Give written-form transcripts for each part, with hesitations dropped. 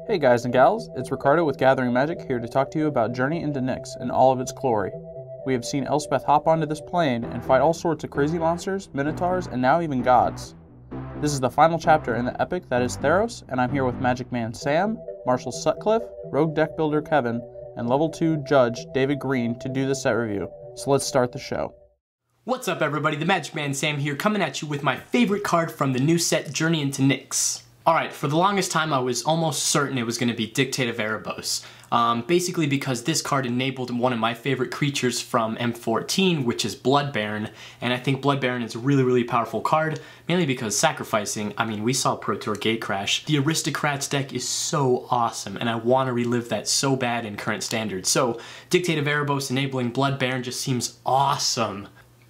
Hey guys and gals, it's Ricardo with Gathering Magic here to talk to you about Journey into Nyx in all of its glory. We have seen Elspeth hop onto this plane and fight all sorts of crazy monsters, minotaurs, and now even gods. This is the final chapter in the epic that is Theros, and I'm here with Magic Man Sam, Marshal Sutcliffe, Rogue Deck Builder Kevin, and Level 2 Judge David Greene to do the set review. So let's start the show. What's up everybody, the Magic Man Sam here, coming at you with my favorite card from the new set, Journey into Nyx. Alright, for the longest time I was almost certain it was going to be Dictate of Erebos. Basically because this card enabled one of my favorite creatures from M14, which is Blood Baron, and I think Blood Baron is a really powerful card, mainly because sacrificing, we saw Pro Tour Gatecrash. The Aristocrats deck is so awesome, and I want to relive that so bad in current standards. So, Dictate of Erebos enabling Blood Baron just seems awesome.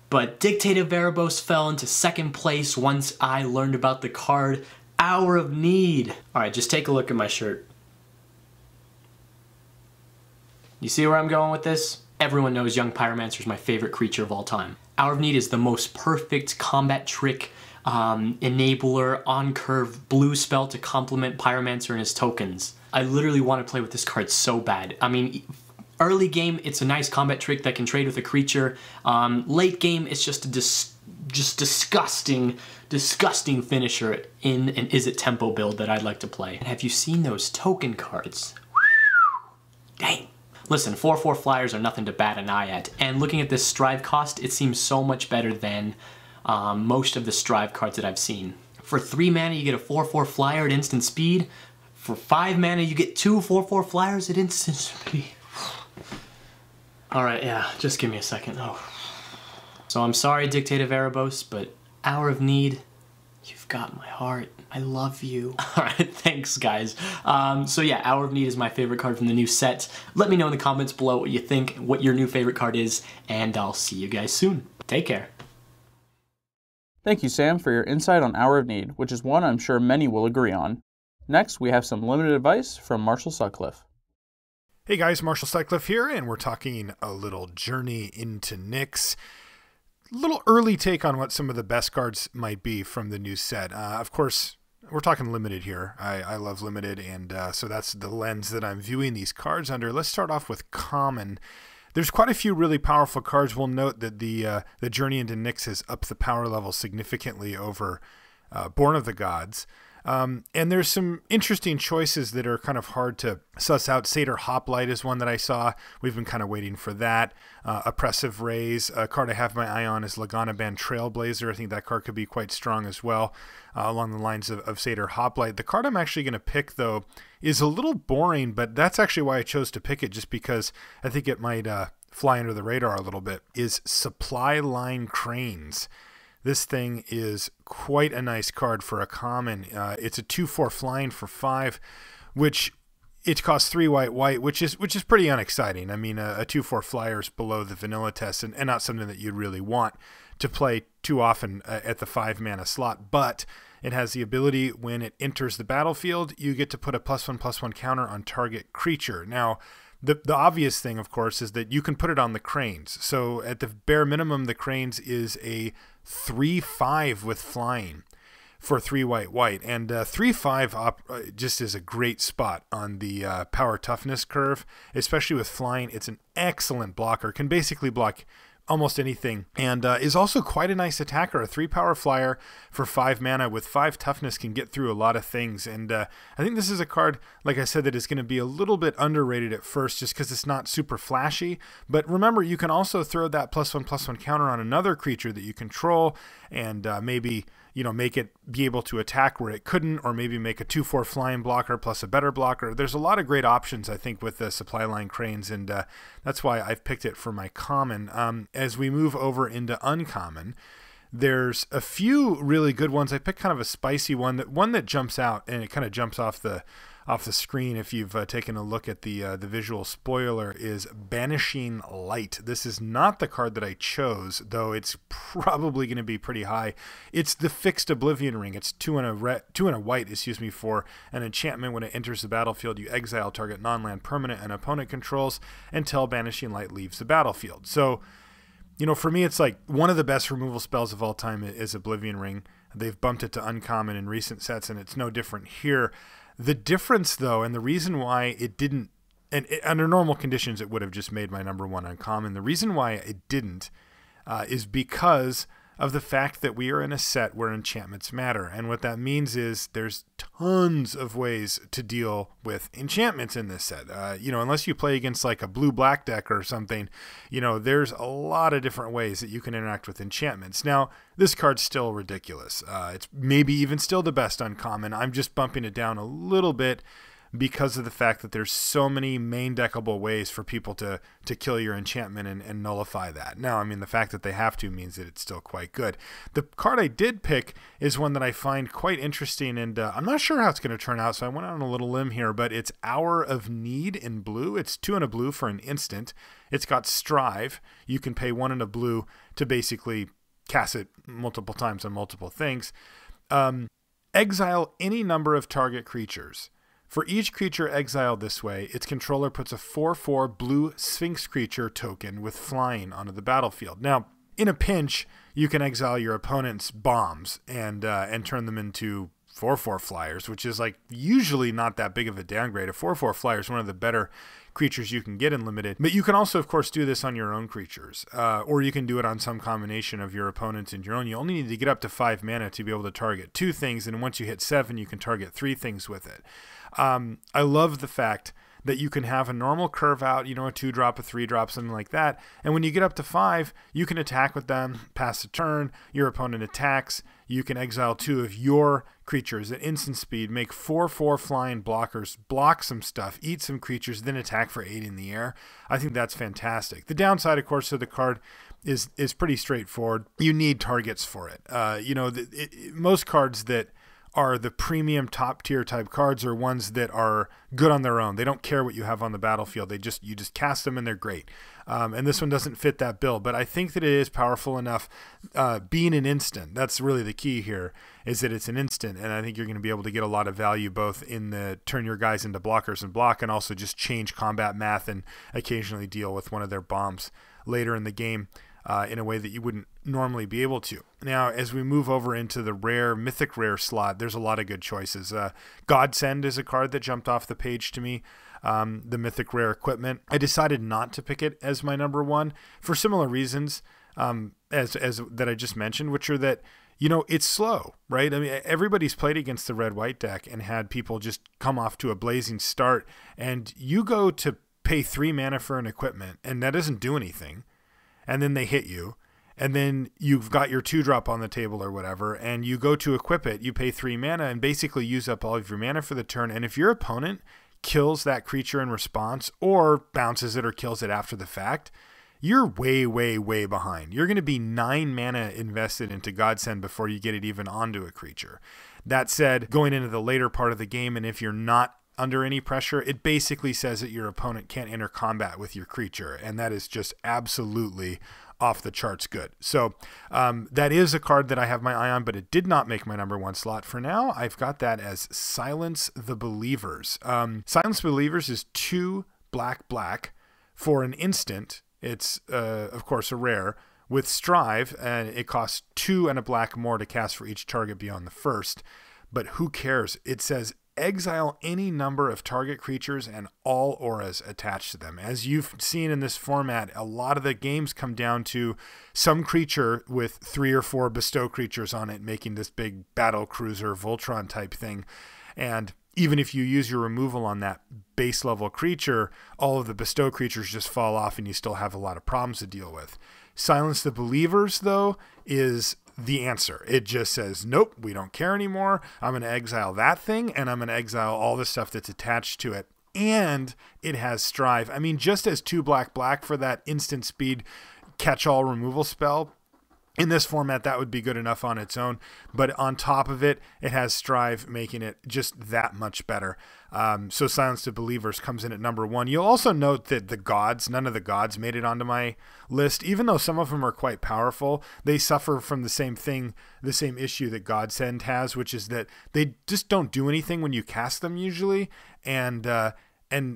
But Dictate of Erebos fell into second place once I learned about the card Hour of Need. Alright, just take a look at my shirt. You see where I'm going with this? Everyone knows Young Pyromancer is my favorite creature of all time. Hour of Need is the most perfect combat trick enabler on curve blue spell to complement Pyromancer and his tokens. I literally want to play with this card so bad. Early game, it's a nice combat trick that can trade with a creature. Late game, it's just a disgusting finisher in an Is It Tempo build that I'd like to play. And have you seen those token cards? Dang. Listen, 4/4 flyers are nothing to bat an eye at, and looking at this Strive cost, it seems so much better than most of the Strive cards that I've seen. For 3 mana, you get a 4/4 flyer at instant speed. For 5 mana, you get 2 4/4 flyers at instant speed. Alright, yeah, just give me a second. Oh. So I'm sorry, Dictate of Erebos, but Hour of Need, you've got my heart. I love you. Alright, thanks guys. So yeah, Hour of Need is my favorite card from the new set. Let me know in the comments below what you think, what your new favorite card is, and I'll see you guys soon. Take care. Thank you, Sam, for your insight on Hour of Need, which is one I'm sure many will agree on. Next, we have some limited advice from Marshal Sutcliffe. Hey guys, Marshal Sutcliffe here, and we're talking a little Journey into Nyx. Little early take on what some of the best cards might be from the new set. Of course, we're talking limited here. I love limited, and so that's the lens that I'm viewing these cards under. Let's start off with common. There's quite a few really powerful cards. We'll note that the Journey into Nyx has upped the power level significantly over Born of the Gods. And there's some interesting choices that are kind of hard to suss out. Satyr Hoplite is one that I saw. We've been kind of waiting for that. Oppressive Rays, a card I have my eye on is Laganaban Trailblazer. I think that card could be quite strong as well, along the lines of Satyr Hoplite. The card I'm actually going to pick, though, is a little boring, but that's actually why I chose to pick it, just because I think it might fly under the radar a little bit, is Supply Line Cranes. This thing is quite a nice card for a common. It's a 2/4 flying for 5, which it costs 3 white, which is pretty unexciting. A 2/4 flyer is below the vanilla test and not something that you'd really want to play too often at the 5 mana slot. But it has the ability, when it enters the battlefield, you get to put a +1/+1 counter on target creature. Now, the obvious thing, of course, is that you can put it on the Cranes. So at the bare minimum, the Cranes is a 3/5 with flying for 3 white. And 3/5 just is a great spot on the power toughness curve, especially with flying. It's an excellent blocker, can basically block almost anything, and is also quite a nice attacker. A 3 power flyer for 5 mana with 5 toughness can get through a lot of things, and I think this is a card, like I said, that is going to be a little bit underrated at first just because it's not super flashy. But remember, you can also throw that +1/+1 counter on another creature that you control, and maybe make it be able to attack where it couldn't, or maybe make a 2/4 flying blocker plus a better blocker. There's a lot of great options, I think, with the Supply Line Cranes, and that's why I've picked it for my common. As we move over into uncommon, there's a few really good ones. I picked kind of a spicy one that jumps out, and it kind of jumps off the screen if you've taken a look at the visual spoiler, is Banishing Light. This is not the card that I chose, though it's probably going to be pretty high. It's the Fixed Oblivion Ring. It's 2 and a white, for an enchantment. When it enters the battlefield, you exile target non-land permanent an opponent controls until Banishing Light leaves the battlefield. So, for me, it's like one of the best removal spells of all time is Oblivion Ring. They've bumped it to uncommon in recent sets, and it's no different here. The difference, though, and the reason why it didn't, and under normal conditions, it would have just made my number one uncommon. The reason why it didn't is because of the fact that we are in a set where enchantments matter. And what that means is there's tons of ways to deal with enchantments in this set. Unless you play against like a blue-black deck or something, there's a lot of different ways that you can interact with enchantments. Now, this card's still ridiculous. It's maybe even still the best uncommon. I'm just bumping it down a little bit because of the fact that there's so many main deckable ways for people to kill your enchantment and nullify that. Now, I mean, the fact that they have to means that it's still quite good. The card I did pick is one that I find quite interesting, and I'm not sure how it's going to turn out, so I went out on a little limb here, but it's Hour of Need in blue. It's 2 and a blue for an instant. It's got Strive. You can pay 1 and a blue to basically cast it multiple times on multiple things. Exile any number of target creatures. For each creature exiled this way, its controller puts a 4/4 blue Sphinx creature token with flying onto the battlefield. Now, in a pinch, you can exile your opponent's bombs and turn them into 4/4 flyers, which is like usually not that big of a downgrade. A 4/4 flyer is one of the better creatures you can get in limited. But you can also, of course, do this on your own creatures, or you can do it on some combination of your opponents and your own. You only need to get up to 5 mana to be able to target 2 things, and once you hit 7, you can target 3 things with it. I love the fact that you can have a normal curve out, a 2-drop, a 3-drop, something like that. And when you get up to 5, you can attack with them, pass a turn, your opponent attacks, you can exile 2 of your creatures at instant speed, make 4/4 flying blockers, block some stuff, eat some creatures, then attack for 8 in the air. I think that's fantastic. The downside, of course, of the card is pretty straightforward. You need targets for it. Most cards that are the premium top tier type cards are ones that are good on their own. They don't care what you have on the battlefield. You just cast them and they're great. And this one doesn't fit that bill, but I think that it is powerful enough. Being an instant, that's really the key here, is that it's an instant, and I think you're going to be able to get a lot of value both in the turn your guys into blockers and block, and also just change combat math and occasionally deal with one of their bombs later in the game in a way that you wouldn't normally be able to. Now, as we move over into the rare, mythic rare slot, there's a lot of good choices. Godsend is a card that jumped off the page to me. The mythic rare equipment. I decided not to pick it as my number one for similar reasons as that I just mentioned, which are that, it's slow, right? I mean, everybody's played against the red-white deck and had people just come off to a blazing start, and you go to pay 3 mana for an equipment, and that doesn't do anything. And then they hit you, and then you've got your 2-drop on the table or whatever, and you go to equip it, you pay 3 mana and basically use up all of your mana for the turn. And if your opponent kills that creature in response or bounces it or kills it after the fact, you're way, way, way behind. You're going to be 9 mana invested into Godsend before you get it even onto a creature. That said, going into the later part of the game, and if you're not under any pressure, it basically says that your opponent can't enter combat with your creature, and that is just absolutely off the charts good. So that is a card that I have my eye on, but it did not make my number one slot. For now, I've got that as Silence the Believers. Silence the Believers is 2 black for an instant. It's of course a rare with Strive, and it costs 2 and a black more to cast for each target beyond the first. But who cares? It says exile any number of target creatures and all auras attached to them. As you've seen in this format, a lot of the games come down to some creature with 3 or 4 bestow creatures on it, making this big battle cruiser Voltron type thing. And even if you use your removal on that base level creature, all of the bestow creatures just fall off and you still have a lot of problems to deal with. Silence the Believers, though, is the answer. It just says, nope, we don't care anymore. I'm going to exile that thing, and I'm going to exile all the stuff that's attached to it. And it has Strive. I mean, just as 2 black for that instant speed catch-all removal spell, in this format, that would be good enough on its own. But on top of it, it has Strive, making it just that much better. So Silence the Believers comes in at number 1. You'll also note that none of the gods made it onto my list. Even though some of them are quite powerful, they suffer from the same thing, the same issue that Godsend has, which is that they just don't do anything when you cast them usually. And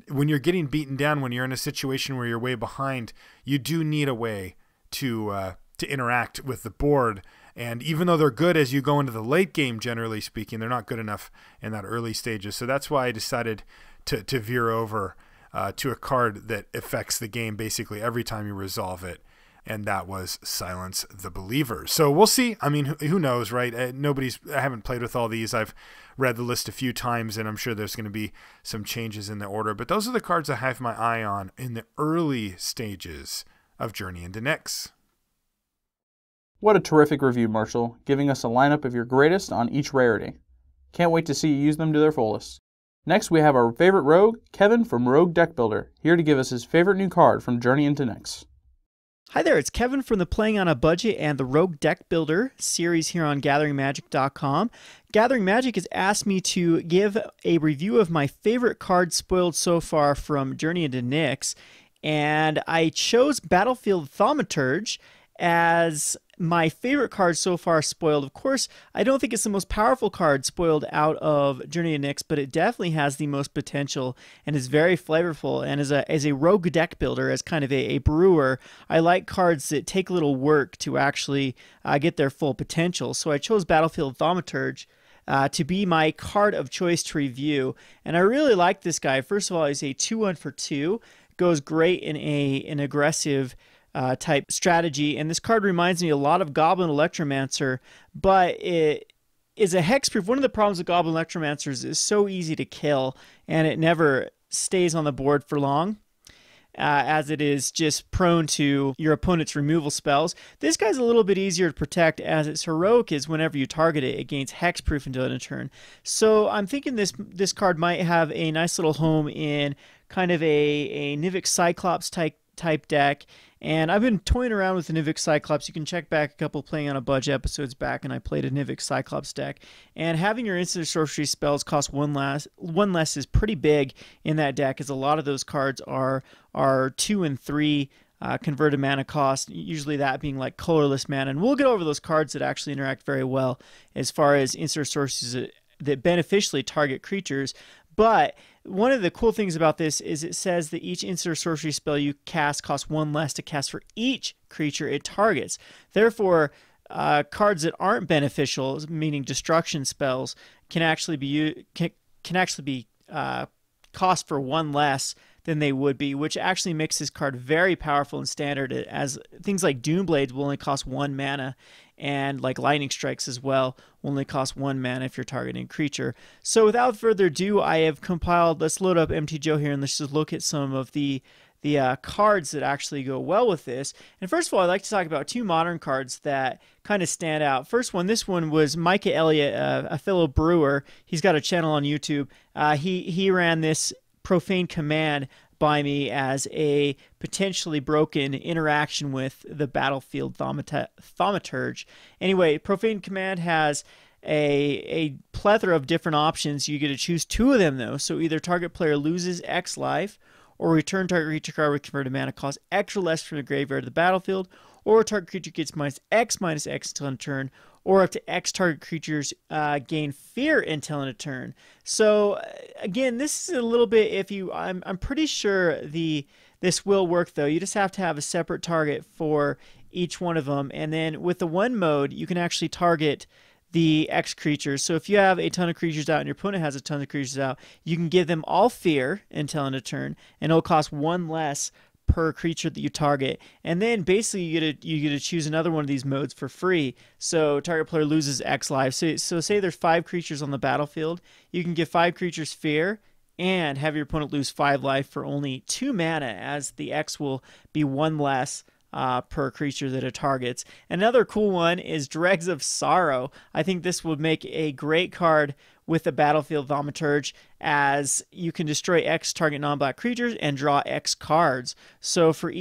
when you're getting beaten down, when you're in a situation where you're way behind, you do need a way to interact with the board And even though they're good as you go into the late game, generally speaking, they're not good enough in that early stages. So that's why I decided to veer over to a card that affects the game basically every time you resolve it. And that was Silence the Believer. So we'll see. I mean, who knows, right? I haven't played with all these. I've read the list a few times, and I'm sure there's going to be some changes in the order. But those are the cards I have my eye on in the early stages of Journey into Nyx. What a terrific review, Marshall, giving us a lineup of your greatest on each rarity. Can't wait to see you use them to their fullest. Next, we have our favorite rogue, Kevin from Rogue Deck Builder, here to give us his favorite new card from Journey into Nyx. Hi there, it's Kevin from the Playing on a Budget and the Rogue Deck Builder series here on GatheringMagic.com. Gathering Magic has asked me to give a review of my favorite cards spoiled so far from Journey into Nyx, and I chose Battlefield Thaumaturge as my favorite card so far spoiled. Of course, I don't think it's the most powerful card spoiled out of Journey into Nyx, but it definitely has the most potential and is very flavorful. And as a rogue deck builder, as kind of a brewer, I like cards that take a little work to actually get their full potential. So I chose Battlefield Thaumaturge to be my card of choice to review. And I really like this guy. First of all, he's a 2-1 for 2. Goes great in an aggressive type strategy, and this card reminds me a lot of Goblin Electromancer, but it is a hexproof. One of the problems with Goblin Electromancers is it's so easy to kill, and it never stays on the board for long, as it is just prone to your opponent's removal spells. This guy's a little bit easier to protect, as its heroic is whenever you target it, it gains hexproof until end of turn. So I'm thinking this card might have a nice little home in kind of a Nyx Cyclops type deck. And I've been toying around with the Nyx Cyclops. You can check back a couple Playing on a Budget episodes back, and I played a Nyx Cyclops deck. And having your instant sorcery spells cost one less is pretty big in that deck, as a lot of those cards are 2 and 3 converted mana cost, usually that being like colorless mana. And we'll get over those cards that actually interact very well as far as instant sorceries that beneficially target creatures. But one of the cool things about this is it says that each instant or sorcery spell you cast costs 1 less to cast for each creature it targets. Therefore, cards that aren't beneficial, meaning destruction spells, can actually be cost for 1 less than they would be, which actually makes this card very powerful in standard, as things like Doomblades will only cost 1 mana, and like Lightning Strikes as well will only cost 1 mana if you're targeting a creature. So without further ado, I have compiled, let's load up MT Joe here and let's just look at some of the cards that actually go well with this. And first of all, I'd like to talk about 2 modern cards that kind of stand out. First one, this one was Micah Elliott, a fellow brewer. He's got a channel on YouTube. He ran this Profane Command by me as a potentially broken interaction with the Battlefield Thaumaturge. Anyway, Profane Command has a plethora of different options. You get to choose 2 of them, though. So either target player loses X life, or return target creature card with converted mana cost X or less from the graveyard to the battlefield, or target creature gets -X until end of turn, or up to X target creatures gain fear until end of turn. So again, this is a little bit iffy. I'm pretty sure this will work, though. You just have to have a separate target for each one of them, and then with the 1 mode, you can actually target the X creatures. So if you have a ton of creatures out and your opponent has a ton of creatures out, you can give them all fear until end of turn, and it'll cost 1 less per creature that you target. And then basically you get to choose another one of these modes for free. So target player loses X life. So say there's 5 creatures on the battlefield, you can give 5 creatures fear and have your opponent lose 5 life for only 2 mana, as the X will be 1 less per creature that it targets. Another cool one is Dregs of Sorrow. I think this would make a great card with the Battlefield Thaumaturge, as you can destroy X target non-black creatures and draw X cards. So for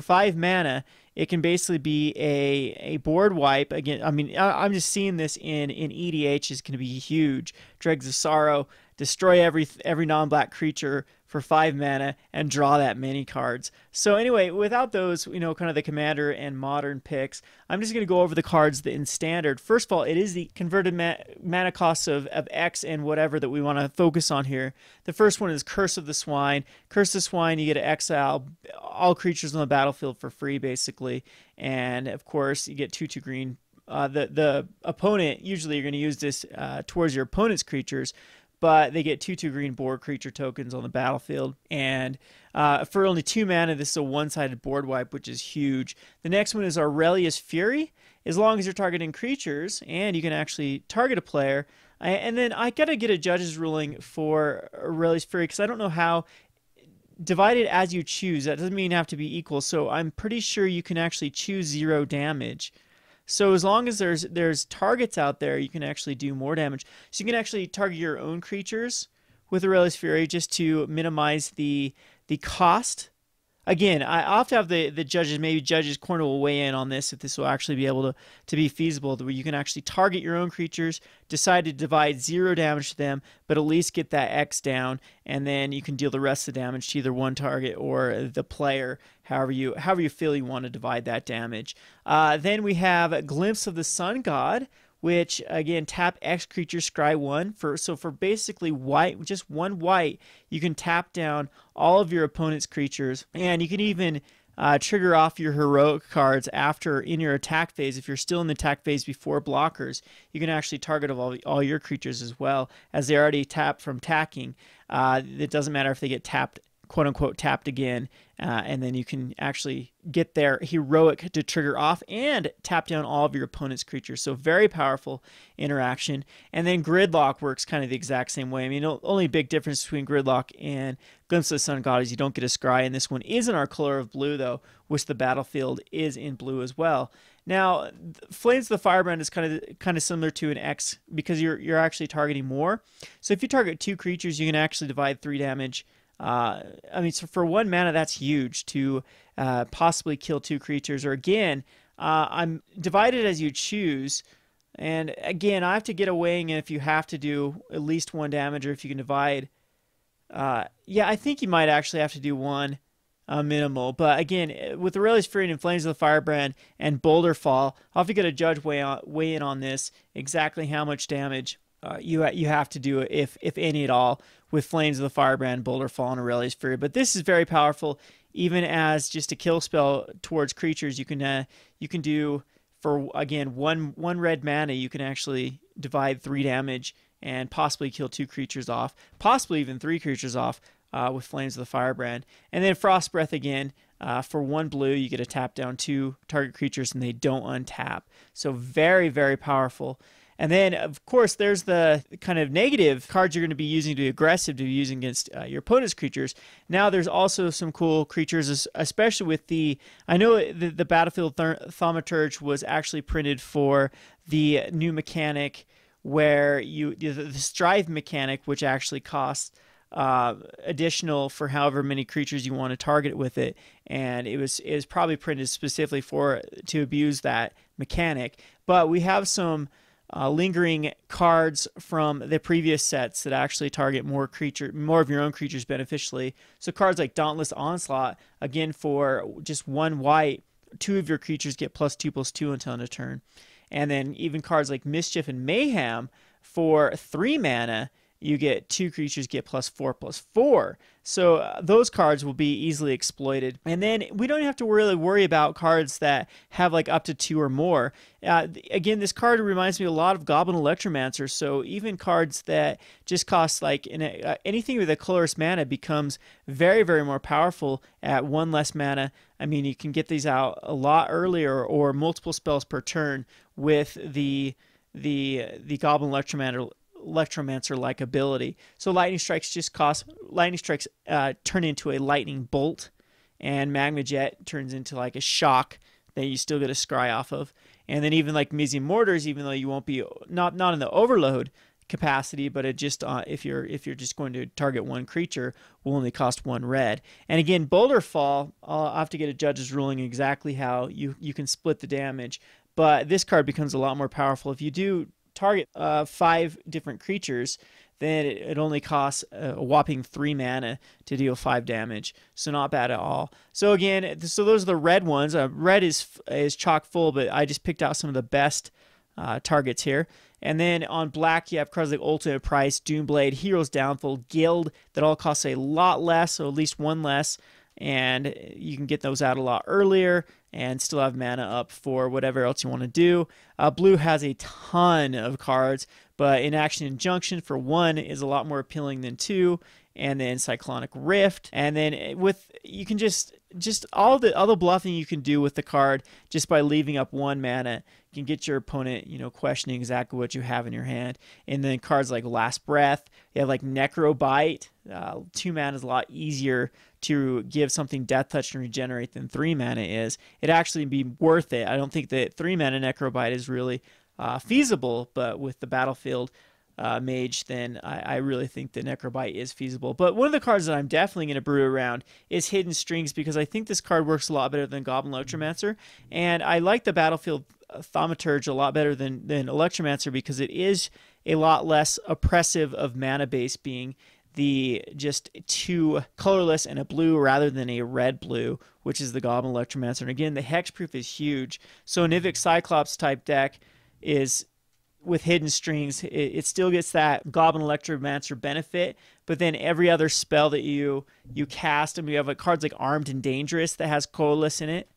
5 mana, it can basically be a board wipe. Again, I mean, I'm just seeing this in EDH is going to be huge. Dregs of Sorrow, destroy every non-black creature for 5 mana and draw that many cards. So anyway, without those, kind of the commander and modern picks, I'm just going to go over the cards in standard. First of all, it is the converted mana costs of X and whatever that we want to focus on here. The first one is Curse of the Swine. Curse of the Swine, you get to exile all creatures on the battlefield for free, basically. And of course, you get 2/2 green the opponent, usually you're going to use this towards your opponent's creatures, but they get 2/2 green board creature tokens on the battlefield. And for only 2 mana, this is a one-sided board wipe, which is huge. The next one is Aurelius Fury. As long as you're targeting creatures, and you can actually target a player. And then I got to get a judge's ruling for Aurelius Fury, because I don't know how. Divided as you choose, that doesn't mean you have to be equal. So I'm pretty sure you can actually choose 0 damage. So as long as there's targets out there, you can actually do more damage. So you can actually target your own creatures with Aurelius Fury just to minimize the cost. Again, I'll have to have the judges, maybe Judges Corner will weigh in on this, if this will actually be able to be feasible, where you can actually target your own creatures, decide to divide 0 damage to them, but at least get that X down, and then you can deal the rest of the damage to either one target or the player, however you feel you want to divide that damage. Then we have a Glimpse of the Sun God, which again, tap X creature, scry 1. So for basically white, just 1 white, you can tap down all of your opponent's creatures, and you can even trigger off your heroic cards after in your attack phase. If you're still in the attack phase before blockers, you can actually target all your creatures as well, as they already tapped from tacking. It doesn't matter if they get tapped, quote unquote, tapped again, and then you can actually get their heroic to trigger off and tap down all of your opponent's creatures. So very powerful interaction. And then Gridlock works kind of the exact same way. I mean, the only big difference between Gridlock and Glimpse of the Sun God is you don't get a scry, and this one is in our color of blue, though, which the battlefield is in blue as well. Now, Flames of the Firebrand is kind of similar to an X, because you're actually targeting more. So if you target 2 creatures, you can actually divide 3 damage. I mean, so for 1 mana, that's huge to possibly kill 2 creatures. Or again, I'm divided as you choose. And again, I have to get a weighing in if you have to do at least 1 damage, or if you can divide. Yeah, I think you might actually have to do 1 minimal. But again, with Aurelius Fury and Flames of the Firebrand and Boulder Fall, I'll have to get a judge weigh in on this, exactly how much damage you have to do, if any at all, with Flames of the Firebrand, Boulder Fall, and Aurelius Fury. But this is very powerful, even as just a kill spell towards creatures. You can do, for again, one red mana, you can actually divide 3 damage and possibly kill 2 creatures off, possibly even 3 creatures off with Flames of the Firebrand. And then Frost Breath again. For 1 blue, you get to tap down 2 target creatures, and they don't untap. So very, very powerful. And then, of course, there's the kind of negative cards you're going to be using to be aggressive, to be using against your opponent's creatures. Now, there's also some cool creatures, especially with I know the Battlefield Thaumaturge was actually printed for the new mechanic, where the Strive mechanic, which actually costs additional for however many creatures you want to target with it, and it was probably printed specifically to abuse that mechanic. But we have some lingering cards from the previous sets that actually target more of your own creatures beneficially. So cards like Dauntless Onslaught, again, for just 1 white, 2 of your creatures get +2/+2 until end of turn. And then even cards like Mischief and Mayhem, for 3 mana, you get 2 creatures get +4/+4. So those cards will be easily exploited. And then we don't have to really worry about cards that have like up to 2 or more. Again, this card reminds me a lot of Goblin Electromancer. So even cards that just cost like anything with a colorless mana becomes very, very more powerful at 1 less mana. I mean, you can get these out a lot earlier, or multiple spells per turn with the Goblin Electromancer-like ability. So Lightning Strikes turn into a Lightning Bolt, and Magma Jet turns into like a shock that you still get a scry off of. And then even like Mizzy Mortars, even though you won't be not in the overload capacity, but it just if you're just going to target 1 creature, will only cost 1 red. And again, Boulder Fall, I'll have to get a judge's ruling exactly how you can split the damage. But this card becomes a lot more powerful if you do target 5 different creatures. Then it only costs a whopping 3 mana to deal 5 damage. So not bad at all. So again, those are the red ones. Red is chock full, but I just picked out some of the best targets here. And then on black, you have cards like Ultimate Price, Doomblade, Hero's Downfall, Guild, that all cost a lot less, so at least 1 less. and you can get those out a lot earlier and still have mana up for whatever else you want to do. Blue has a ton of cards, but Inaction Injunction for 1 is a lot more appealing than 2, and then Cyclonic Rift, and then with you can just all the bluffing you can do with the card just by leaving up 1 mana. You can get your opponent, questioning exactly what you have in your hand. And then cards like Last Breath, you have like Necrobite. 2 mana is a lot easier to give something Death Touch and regenerate than 3 mana is. It'd actually be worth it. I don't think that 3 mana Necrobite is really feasible, but with the Battlefield Mage, then I really think that Necrobite is feasible. But one of the cards that I'm definitely going to brew around is Hidden Strings, because I think this card works a lot better than Goblin Electromancer, and I like the Battlefield Thaumaturge a lot better than Electromancer because it is a lot less oppressive of mana base, being the just 2 colorless and a blue rather than a red-blue, which is the Goblin Electromancer. And again, the hexproof is huge. So an Nivik Cyclops type deck is, with Hidden Strings, it still gets that Goblin Electromancer benefit, but then every other spell that you cast, and we have cards like Armed and Dangerous that has colorless in it.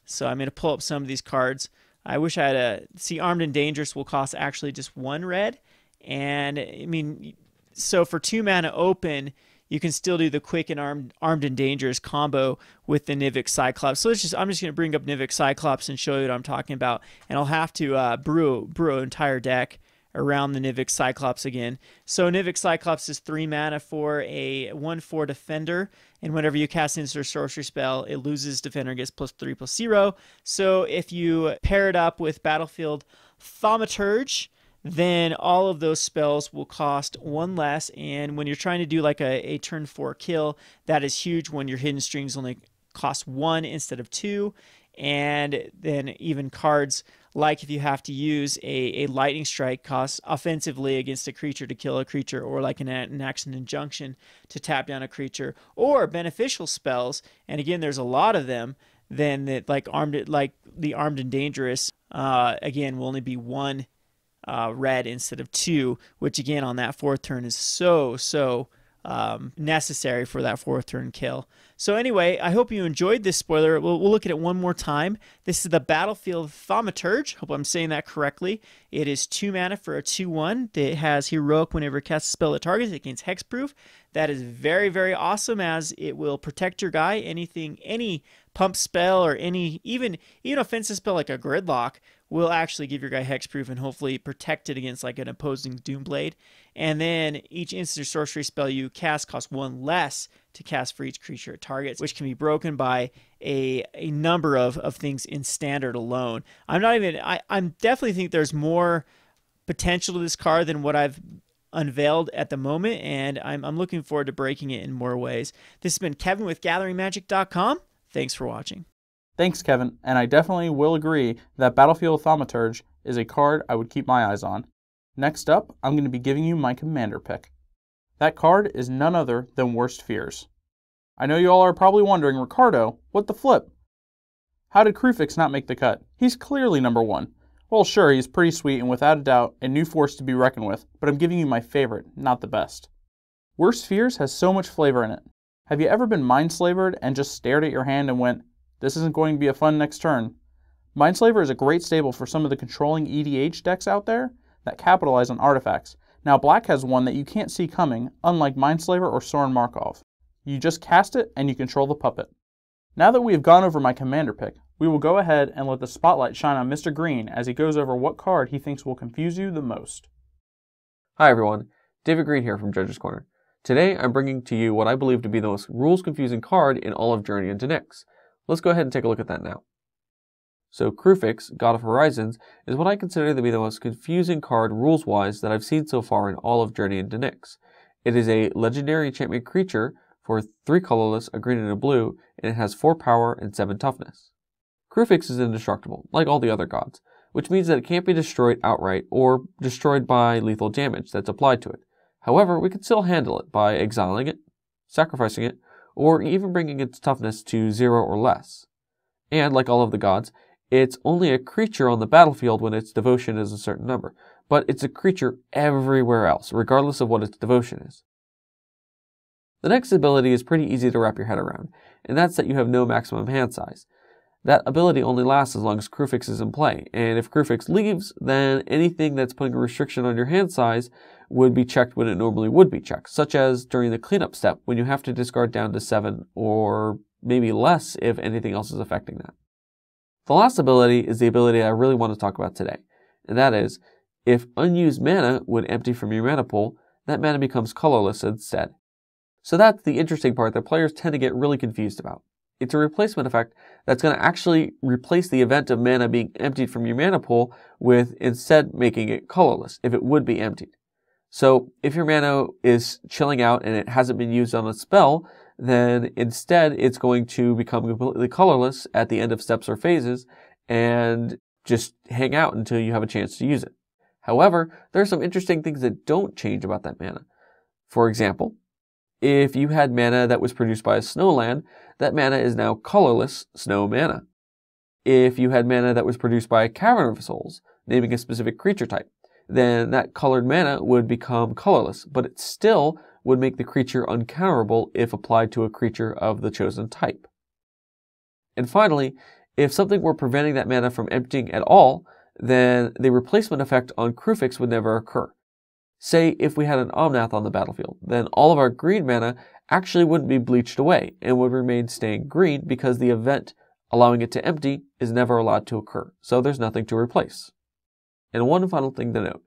So I'm going to pull up some of these cards. I wish I had see Armed and Dangerous will cost actually just 1 red, and I mean, so for 2 mana open, you can still do the quick and armed and dangerous combo with the Nivik Cyclops. So I'm just going to bring up Nivik Cyclops and show you what I'm talking about. And I'll have to brew an entire deck around the Nivik Cyclops again. So Nivik Cyclops is 3 mana for a 1/4 defender. And whenever you cast instant sorcery spell, it loses defender and gets +3/+0. So if you pair it up with Battlefield Thaumaturge, then all of those spells will cost 1 less. And when you're trying to do like a turn 4 kill, that is huge when your Hidden Strings only cost 1 instead of 2. And then even cards like if you have to use a Lightning Strike costs offensively against a creature to kill a creature, or like an Action Injunction to tap down a creature, or beneficial spells, and again there's a lot of them, then that like the Armed and Dangerous again will only be 1 red instead of 2, which again on that 4th turn is so necessary for that 4th turn kill. So anyway, I hope you enjoyed this spoiler. We'll look at it one more time. This is the Battlefield Thaumaturge. Hope I'm saying that correctly. It is 2 mana for a 2/1. It has Heroic whenever it casts a spell that targets it gains hexproof. That is very, very awesome, as it will protect your guy. Any pump spell or even offensive spell like a Gridlock will actually give your guy hexproof and hopefully protect it against like an opposing Doomblade. And then each instant or sorcery spell you cast costs 1 less to cast for each creature it targets, which can be broken by a number of things in standard alone. I'm definitely think there's more potential to this card than what I've unveiled at the moment, and I'm looking forward to breaking it in more ways. This has been Kevin with GatheringMagic.com. Thanks for watching. Thanks, Kevin, and I definitely will agree that Battlefield Thaumaturge is a card I would keep my eyes on. Next up, I'm going to be giving you my commander pick. That card is none other than Worst Fears. I know you all are probably wondering, Ricardo, what the flip? How did Crimin not make the cut? He's clearly number 1. Well, sure, he's pretty sweet and without a doubt a new force to be reckoned with, but I'm giving you my favorite, not the best. Worst Fears has so much flavor in it. Have you ever been mind-slavered and just stared at your hand and went, this isn't going to be a fun next turn? Mindslaver is a great stable for some of the controlling EDH decks out there that capitalize on artifacts. Now, Black has one that you can't see coming, unlike Mindslaver or Soren Markov. You just cast it and you control the puppet. Now that we have gone over my commander pick, we will go ahead and let the spotlight shine on Mr. Greene as he goes over what card he thinks will confuse you the most. Hi everyone, David Greene here from Judge's Corner. Today I'm bringing to you what I believe to be the most rules-confusing card in all of Journey into Nyx. Let's go ahead and take a look at that now. So Crimin, God of Horizons, is what I consider to be the most confusing card rules-wise that I've seen so far in all of Journey into Nyx. It is a legendary enchantment creature for 3 colorless, a green and a blue, and it has 4 power and 7 toughness. Crimin is indestructible, like all the other gods, which means that it can't be destroyed outright or destroyed by lethal damage that's applied to it. However, we can still handle it by exiling it, sacrificing it, or even bringing its toughness to 0 or less. And, like all of the gods, it's only a creature on the battlefield when its devotion is a certain number, but it's a creature everywhere else, regardless of what its devotion is. The next ability is pretty easy to wrap your head around, and that's that you have no maximum hand size. That ability only lasts as long as Crewfix is in play, and if Crewfix leaves, then anything that's putting a restriction on your hand size would be checked when it normally would be checked, such as during the cleanup step when you have to discard down to 7 or maybe less if anything else is affecting that. The last ability is the ability I really want to talk about today, and that is, if unused mana would empty from your mana pool, that mana becomes colorless instead. So that's the interesting part that players tend to get really confused about. It's a replacement effect that's going to actually replace the event of mana being emptied from your mana pool with instead making it colorless if it would be emptied. So if your mana is chilling out and it hasn't been used on a spell, then instead it's going to become completely colorless at the end of steps or phases and just hang out until you have a chance to use it. However, there are some interesting things that don't change about that mana. For example, if you had mana that was produced by a snow land, that mana is now colorless snow mana. If you had mana that was produced by a Cavern of Souls, naming a specific creature type, then that colored mana would become colorless, but it still would make the creature uncounterable if applied to a creature of the chosen type. And finally, if something were preventing that mana from emptying at all, then the replacement effect on Crewfix would never occur. Say if we had an Omnath on the battlefield, then all of our green mana actually wouldn't be bleached away and would remain staying green because the event allowing it to empty is never allowed to occur, so there's nothing to replace. And one final thing to note,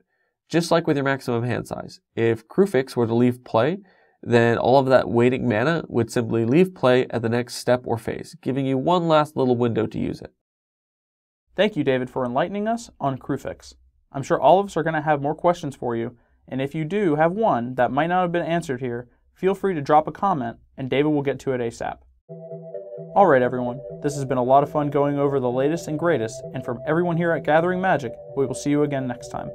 just like with your maximum hand size, if Crewfix were to leave play, then all of that waiting mana would simply leave play at the next step or phase, giving you one last little window to use it. Thank you, David, for enlightening us on Crewfix. I'm sure all of us are going to have more questions for you, and if you do have one that might not have been answered here, feel free to drop a comment, and David will get to it ASAP. Alright everyone, this has been a lot of fun going over the latest and greatest, and from everyone here at Gathering Magic, we will see you again next time.